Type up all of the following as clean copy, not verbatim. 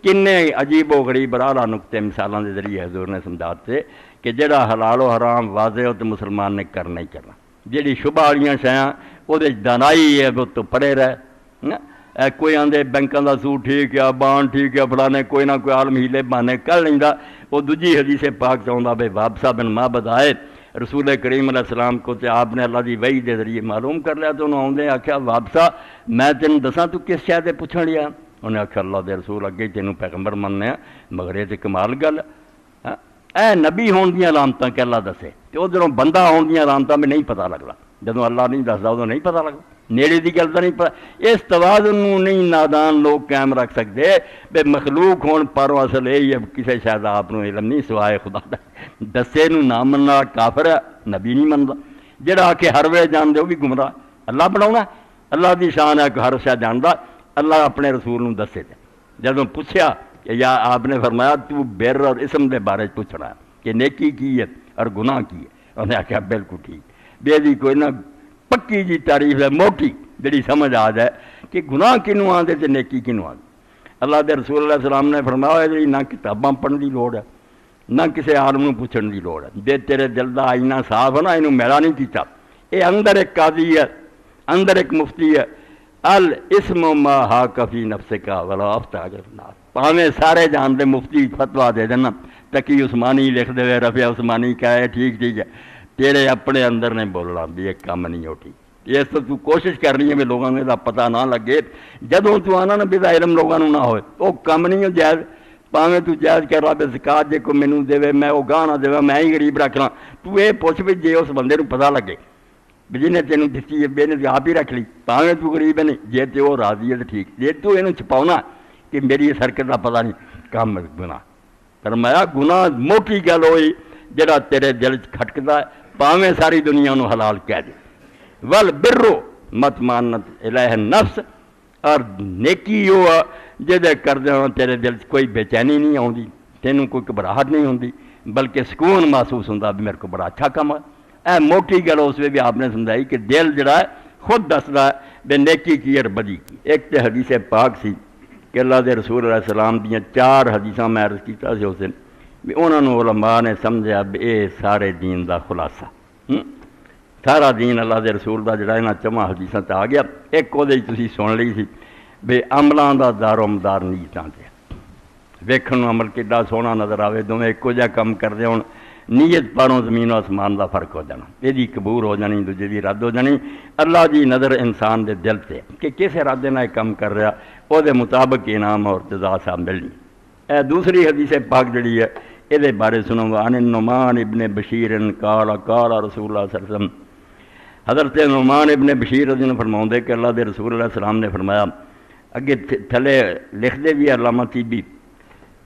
کنے عجیب و غریب رالا نقطے مثالوں کے ذریعے حضور نے سمجھاتے کہ جڑا حلال و حرام واضح ہو تو مسلمان نے کرنا ہی کرنا، جڑی شبہ والیاں شیاں وہ دانائی ہے وہ تو پڑے رہے، کوئی آدھے بینکاں دا سود ٹھیک ہے، بانڈ ٹھیک ہے، فلانے کوئی نہ کوئی عالم ہیلے بہانے کر لیندا، وہ دوجی حدیث پاک چاہتا بھائی وابسہ بن معبد آئے رسول کریم علیہ السلام کو تے آپ نے اللہ دی وحی دے ذریعے معلوم کر لیا، تو انہوں آدھے آکھیا وابسہ میں تینوں دساں تو کس شے تے پوچھن لیا؟ انہیں آکھیا اللہ دے رسول اگے تینوں پیغمبر مننے ہیں مگر یہ تے کمال گل ہے، اے نبی ہون دیاں علامتاں کہ اللہ دسے تے ادھروں بندہ ہون دیاں علامتاں میں نہیں پتہ لگدا، جدوں اللہ نہیں دسدا ادوں نہیں پتہ لگدا، نیڑے دی گل تو نہیں پتہ۔ اس توازن نوں نہیں نادان لوگ قائم رکھ سکتے بے مخلوق ہون پروں اصل یہی ہے کسے شاید آپ نوں علم نہیں سوائے خدا دا دسے نوں نہ مننا والا کافر ہے، نبی نہیں مندا، جڑا کہ ہر ویلے جاندا وہ بھی گمراہ، اللہ بناونا اللہ دی شان ہے کہ ہر شے جاندا، اللہ اپنے رسول نوں دسے تے جدوں پوچھیا کہ یا آپ نے فرمایا تو بر اور اسم دے بارے پوچھنا ہے کہ نیکی کی ہے اور گناہ کی ہے، انہوں نے آخیا بالکل ٹھیک، بے دی کوئی نہ پکی جی تعریف ہے موٹی جڑی سمجھ آ جائے کہ گناہ کنوں آدھے تے نیکی کنوں آدھے۔ اللہ دے رسول اللہ علیہ السلام نے فرمایا ہے نہ کتاباں پڑھن دی لوڑ ہے نہ کسی عالم نوں پوچھن دی لوڑ ہے، جے تیرے دل دا آئینہ صاف ہے نا اینوں میلا نہیں کیتا، اے اندر ایک قاضی ہے اندر ایک مفتی ہے، الاسم ما حاک فی نفسک ولا افتاء الناس، پاویں سارے جان دے مفتی فتویٰ دے دینا تقی عثمانی لکھ دے رفیع عثمانی کہے ٹھیک ٹھیک ہے، تیرے اپنے اندر نے بولنا بھی ایک کام نہیں ہوتی، اس تو کوشش کرنی ہے بھی لوگوں نے دا پتہ نہ لگے، جدوں تو آنا نا بھی علم لوگوں نہ ہوئے وہ کام نہیں ہو جائز، پاویں تو جائز کر رہا بھی زکات جے کو مینوں دے میں وہ گاہ نہ دے میں ہی غریب رکھ لاں، تو یہ پوچھ بھی جے اس بندے نوں پتہ لگے بھی جنہیں تینوں دتی ہے بے نے آپ ہی رکھ لی، پاویں تو غریب ہے نہیں جے تے وہ راضی ہے تو ٹھیک، جے تو یہ چھپاؤنا کہ میری اس حرکت کا پتہ نہیں کام گناہ، فرمایا گناہ موٹی گل ہوئی جڑا تیرے دل کھٹکدا ہے پاویں ساری دنیا نو حلال کہہ دے، ول برو مطمئنت الیہ النفس، اور نیکی وہ جہدے کردے ہوں تیرے دل کوئی بے چینی نہیں آتی، تینوں کوئی گھبراہٹ نہیں ہوتی بلکہ سکون محسوس ہوتا بھی میرے کو بڑا اچھا کام ہے، اے موٹی گل اس میں بھی آپ نے سمجھائی کہ دل جڑا ہے خود دسدا ہے بے نیکی کی اور بدی کی۔ ایک تے حدیث پاک سی کہ اللہ دے رسول علیہ السلام دیاں 4 حدیثاں میں عرض کیتا سی اس دن بھی انہوں نے علماء نے سمجھا بھی اے سارے دین دا خلاصہ، سارا دین اللہ دے رسول دا جڑا انہاں 4 حدیثاں تے آ گیا، ایک وہ تسی سن لی سی بے عملاں دا دار و مدار نیتاں تے، ویکھن نوں عمل کڈا سوہنا نظر آوے دوویں ایکو جہا کم کردے ہون، نیت پاروں زمین و آسمان دا فرق ہو جانا، یہ قبول ہو جانی دوجے دی رد ہو جانی، اللہ دی نظر انسان دے دل تے کہ کس ارادے نال کم کر رہا وہ دے مطابق انعام اور جزا صاحب ملنی۔ اے دوسری حدیث پاک جڑی ہے یہ بارے سنوں گا، عن النعمان ابن بشیر قال قال رسول اللہ صلی اللہ علیہ وسلم، حضرت نعمان ابن بشیر رضی اللہ عنہ فرماؤندے کہ اللہ دے رسول اللہ علیہ السلام نے فرمایا، اگے تھلے لکھ دے بھی علامہ طیبی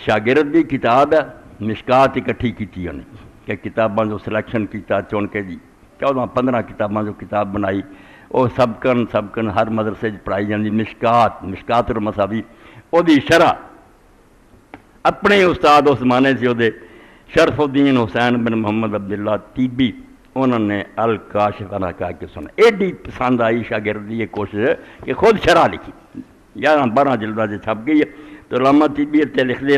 شاگرد دی کتاب ہے مشکات اکٹھی کیتی انہیں کہ کتاباں جو سلیکشن کیتا چن کے جی 14-15 کتاباں جو کتاب بنائی وہ سبکن ہر مدرسے پڑھائی جاندی، مشکات المصابیح وہ دی شرح اپنے استاد اس زمانے سے وہ شرف الدین حسین بن محمد عبداللہ طیبی انہوں نے الکاشف انا کہا کہ سنا، ایڈی پسند آئی شاگرد یہ کوشش کہ خود شرح لکھی 11-12 جلدہ سے چھپ گئی ہے، تو علامہ طیبی تے لکھ دے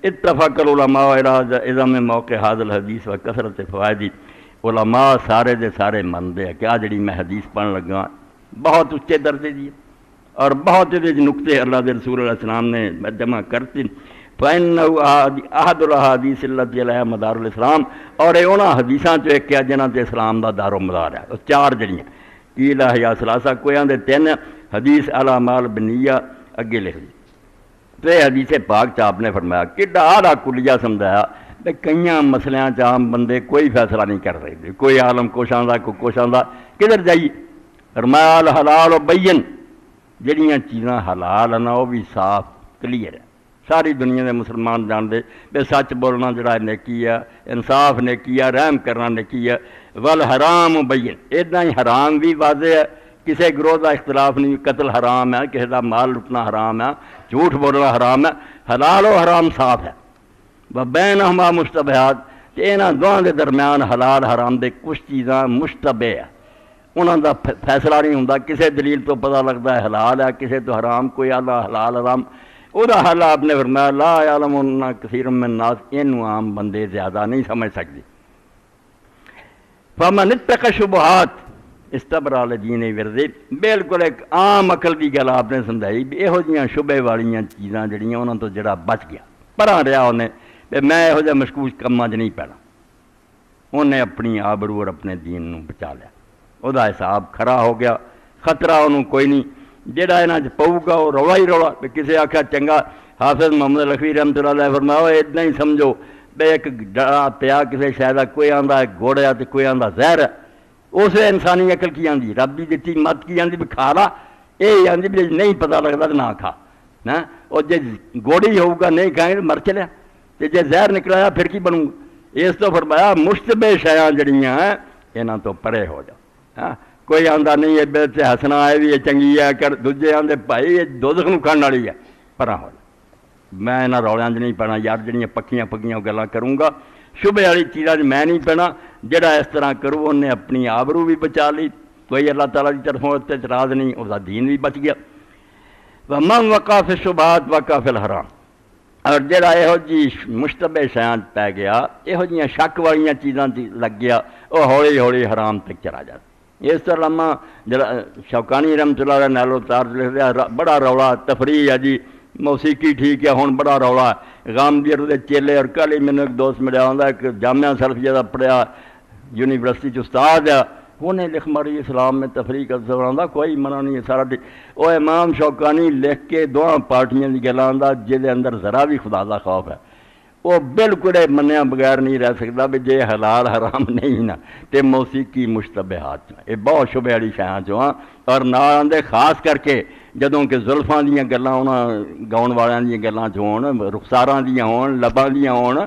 اتفق العلماء الی عظم موقع حاضر الحدیث و کثرت فوائدی، علماء سارے دے سارے مندے ہیں کہ آ جڑی میں حدیث پڑھن لگا بہت اچھے درجے دی اور بہت نقطے اللہ دے رسول علیہ السلام نے جمع کرتے، فَإِنَّهُ أَحَدُ الْأَحَادِيثِ الَّتِي عَلَيْهَا مَدَارُ الْإِسْلَامِ، اور یہ انہاں حدیثاں چ ایک ہے جنہاں تے اسلام دا دار و مدار ہے، وہ 4 جڑیاں قیل یا ثلاثہ کوئی آندے 3 حدیث الاعمال بالنیہ اگے لکھ دی، تو یہ حدیث پاک آپ نے فرمایا کڈا آدھا کلیہ سمجھایا کہ کئیاں مسئلیاں عام بندے کوئی فیصلہ نہیں کر رہے، کوئی عالم کوش آندا کوئی کوش آندا کدھر جائیے، فرمایا الحلال و بین، جڑیاں چیزاں حلال ہیں وہ بھی صاف کلیئر ہے، ساری دنیا دے مسلمان جان دے بے سچ بولنا جڑا نیکی ہے، انصاف نیکی ہے، رحم کرنا نیکی ہے، والحرام بین، ادنا ہی حرام بھی واضح ہے، کسی گروہ کا اختلاف نہیں، قتل حرام ہے، کسی کا مال لٹنا حرام ہے، جھوٹ بولنا حرام ہے، حلال و حرام صاف ہے، وبینہما مشتبہات، کہ انہاں دونوں دے درمیان حلال حرام دے کچھ چیزاں مشتبہ ہے، انہاں دا فیصلہ نہیں ہوندا، کسی دلیل تو پتہ لگتا ہے حلال ہے، کسی تو حرام، کوئی آدھا حلال حرام، وہ حل آپ نے فرمایا لا یعلمن کثیر من الناس، اینو عام بندے زیادہ نہیں سمجھ سکتے. فمن اتقى الشبہات استبرأ لدین ورزے، بالکل ایک عام عقل کی گل آپ نے سمجھائی بھی یہو جیاں شبے والیاں چیزاں جڑیاں انہوں تو جڑا بچ گیا، پراں رہا انہیں بھی میں یہو جہا مشکوک کماں نہیں پینا. انہیں اپنی آبرو اور اپنے دین نو بچا لیا، وہ حساب کھرا ہو گیا، خطرہ انہوں کوئی نہیں. جہاں یہاں پؤ گا وہ رولا ہی رولا. کسی آخیا چنگا، حافظ محمد لکھوی رحمۃ اللہ علیہ فرمایا اتنا ہی سمجھو بے ایک ڈرا پیا کسی شاید کوئی آندا گوڑا تو کوئی آندا زہر ہے. اس انسانی عقل کی آندی، رب کی دیتی مت کی آندی بھی کھا لا، یہ آندی بھی نہیں پتہ لگتا تو نہ کھا نا. اور جی گوڑی ہوگا نہیں کھائیں مر چلیا، تو جی زہر نکلایا پھر کی بنوں گا. اس تو فرمایا مشتبہ شیاں جڑیاں یہاں تو پرے ہو جاؤ. ہاں کوئی آندا نہیں ہے بے ہسنا ہے بھی یہ چنگی ہے کر، دوجے آندے بھائی یہ دوزخ نوں کھان والی ہے، پرا ہو جا. میں یہاں رولیاں نہیں پینا یار، جڑیاں پکیاں پکیاں گلاں کروں گا، شبے والی چیزاں میں نہیں پینا. جڑا اس طرح کرو انہیں اپنی آبرو بھی بچا لی، کوئی اللہ تعالیٰ کی طرفوں اعتراض نہیں، اس کا دین بھی بچ گیا. ومن وقع فی الشبہات وقع فی الحرام. اور جڑا یہو جی مشتبہ شیاں پی گیا، یہو جیاں شک والیاں چیزاں لگ گیا، وہ ہولی ہولی حرام تک چلا جاتا. اس طرح لما جڑا شوکانی رحمۃ اللہ علیہ نیلو تار لکھ دیا بڑا رولا تفریح ہے جی، موسیقی ٹھیک ہے ہن بڑا رولا ہے. غامدی دے چیلے اور کل ہی مینوں ایک دوست ملیا ہوندا ایک جامعہ سلفیہ دا پڑھیا یونیورسٹی چ استاد ہے، انہیں لکھ ماری اسلام میں تفریح کا سوراں کوئی منع نہیں ہے سارا ٹھیک. وہ امام شوکانی لکھ کے دونوں پارٹیاں کی گلاں دا جہدے اندر ذرا بھی خدا دا خوف ہے وہ بالکل منیا بغیر نہیں رہ سکتا بھی جے حلال حرام نہیں نا تے موسیقی مشتبہات یہ بہت شبے والی شیاں چوں ہاں. اور نال آندے خاص کر کے جدوں کہ زلفاں دیاں گلاں انہاں گاؤن والیاں دیاں گلاں چ ہون، رخساراں دیاں ہون، لباں دیاں ہون،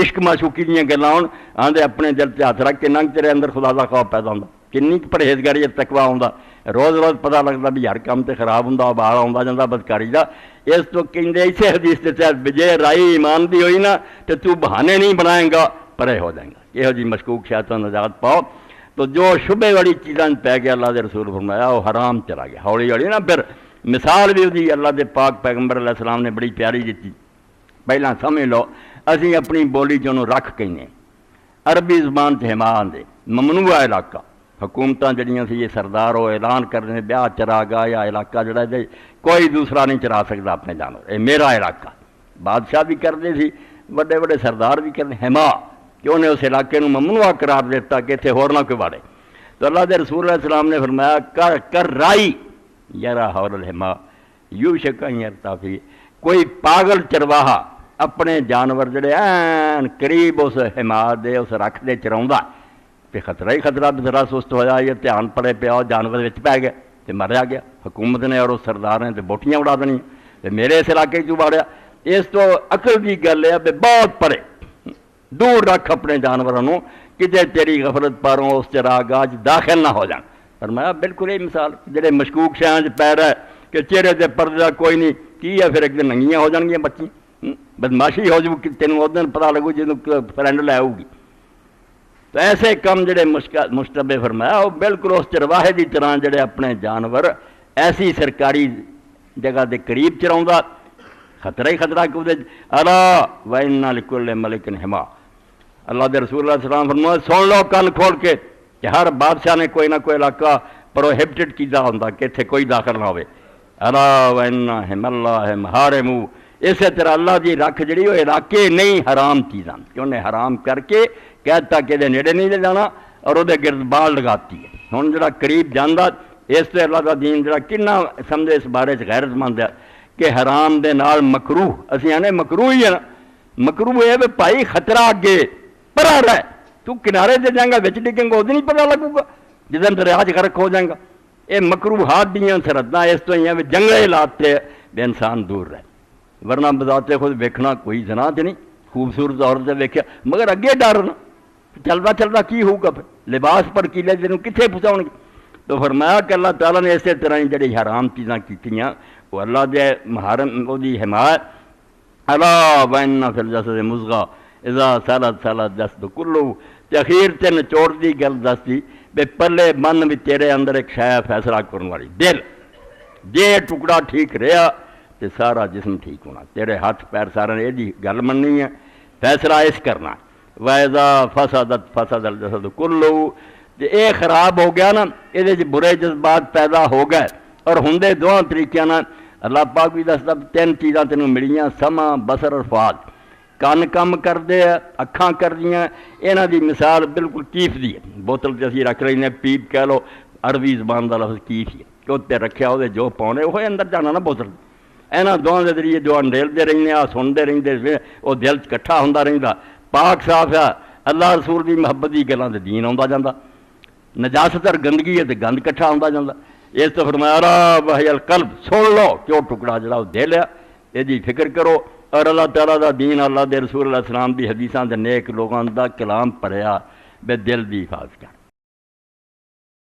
عشق معشوقی دیاں گلاں ہون، آندے اپنے دل تے ہاتھ رکھ کے ننگ تیرے اندر خدا دا خوف پیدا ہوندا. کنی پرہیزگاری تقوی ہوندا، روز روز پتہ لگتا بھی ہر کام تے خراب ہوندا، بال آوندا جاندا بدکاری دا. اس تو کہندے اسے حدیث تے تحت بجے رائی ایمان دی ہوئی نا تے تو بہانے نہیں بنائیں گا پرے ہو جائیں گا. یہو جی مشکوک شیطان نجات پاؤ. تو جو شبے والی چیزاں پی گیا اللہ دے رسول فرمایا وہ حرام چلا گیا ہولی ہولی نا. پھر مثال بھی وہی اللہ دے پاک پیغمبر علیہ السلام نے بڑی پیاری دیتی. پہلا سمجھ لو اسی اپنی بولی چ رکھ کہنے عربی زبان سے حما آندے ممنوع علاقہ حکومتاں جڑیاں سی یہ سردار وہ اعلان کرنے بیاہ چرا گا یا علاقہ جڑا دے کوئی دوسرا نہیں چرا سکتا اپنے جانور، یہ میرا علاقہ. بادشاہ بھی کرتے سی، بڑے بڑے سردار بھی کرتے حما کہ انہیں اس علاقے نوں ممنوع قرار دیتا کہ اتنے ہور نہ کوئی واڑے. تو اللہ دے رسول علیہ السلام نے فرمایا کر رائی یرا حول الحما یو شکا یرتافی. کوئی پاگل چرواہا اپنے جانور جڑے این قریب اس حما دے اس رکھ دے چراؤندا تے خطرہ ہی خطرہ بھی ذرا سست ہویا یہ دھیان پڑے پیا جانور وچ پی گیا تے مریا گیا. حکومت نے اور اس سردار نے تے بوٹیاں اڑا دنیا تے میرے اس علاقے چ واڑیا. اس تو عقل کی گل ہے بھی بہت پرے دور رکھ اپنے جانوروں کتے تیری غفلت پاروں اس چراگاہ داخل نہ ہو جان. فرمایا بالکل یہ مثال جڑے مشکوک شیاں پی رہا ہے کہ چہرے تے پردہ کوئی نہیں کی ہے پھر ایک دن ننگیاں ہو جان گیاں بچی بدماشی ہو جاؤ تینوں اس دن پتہ لگو جدوں فرینڈ لے آؤ گی. تو ایسے کم جڑے مشتبہ فرمایا وہ بالکل اس چرواہے کی طرح جڑے اپنے جانور ایسی سرکاری جگہ دے قریب چراؤندا خطرہ ہی خطرہ کہ وہ الا وَإِنَّ لِكُلِّ مَلِكٍ حِمَا. اللہ دے رسول اللہ علیہ السلام فرمایا سن لو کن کھول کے کہ ہر بادشاہ نے کوئی نہ کوئی علاقہ پروہیبٹڈ کیتا ہوندا کہ اتنے کوئی داخل نہ ہوئے. الا وَإِنَّ حِمَ اللَّهِ مَحَارِمُ. اسی طرح اللہ دی رکھ جڑی وہ علاقے نہیں حرام چیزاں کہ انہیں حرام کر کے کہتا کہ نیڑے نہیں لے جانا اور وہ گرد بال لگاتی ہے. ہوں جڑا قریب جانا اس سے اللہ کا دین جڑا کنا سمجھے اس بارے غیرت مند ہے کہ حرام دے نال مکروہ اسی آنے مکروہ ہی ہے نا. مکروہ ہے بھائی خطرہ اگے پرا رہ تو کنارے سے جائیں گا بچ ڈگیں گا وہ نہیں پتہ لگے گا جدن دریا چ غرق ہو جائے گا. یہ مکروہات دیاں سرحداں اس تو ہی ہیں جنگلے لاتے بے انسان دور رہے. ورنہ بذات خود ویکھنا کوئی زنا تے نہیں خوبصورت عورت سے ویکھیا مگر اگے ڈرنا چلتا چلتا کی ہوگا پھر لباس پر کیلے تینوں کتنے پہنچاؤ گے. تو فرمایا کہ اللہ تعالیٰ نے اسی طرح جڑی حرام چیزاں کیتیاں وہ اللہ دے محرم وہ دی حمایت. الا وَإِنَّ فِي الْجَسَدِ مُضْغَةً اذا سالت سالت دست کلو. اخیر تے نچوڑ دی گل دستی بے پلے من بھی تیرے اندر ایک شے فیصلہ کرنے والی دل. جے ٹکڑا ٹھیک رہا تو سارا جسم ٹھیک ہونا، تیرے ہاتھ پیر سارے نے یہ گل مننی ہے، فیصلہ اس کرنا وَإِذَا فَسَدَتْ فَسَدَ الْجَسَدُ كُلُّهُ، جی یہ خراب ہو گیا نا، یہ برے جذبات پیدا ہو گئے اور ہندے دونوں طریقے نا۔ اللہ پاک بھی دستا تین چیزاں تینوں ملیاں، سما بصر اور فؤاد۔ کن کم کردے اکھاں کردیاں، یہاں دی مثال بالکل کیف دی ہے، بوتل تے اسی رکھ لینے پیپ کہہ لو، عربی زبان دا لفظ کیف ہے کہ اتنے رکھیا وہ جو پاؤنے وہ اندر جانا نا بوتل، یہاں دونوں کے ذریعے جو انڈیلتے رہتے ہیں سنتے رہتے وہ دل کٹھا ہوں رہتا، پاک صاف ہے، اللہ رسول کی محبت کی گلوں سے دین آتا جاتا، نجاست اور گندگی ہے تو گند کٹھا ہوتا جاتا۔ اس تو فرمایا را وحی القلب، سن لو کہ وہ ٹکڑا جڑا وہ دل ہے، یہ فکر کرو اور اللہ تعالیٰ دا دین، اللہ دے رسول علیہ السلام دی حدیثاں دے نیک لوگوں دا کلام پڑھیا بے دل دی حفاظت کر۔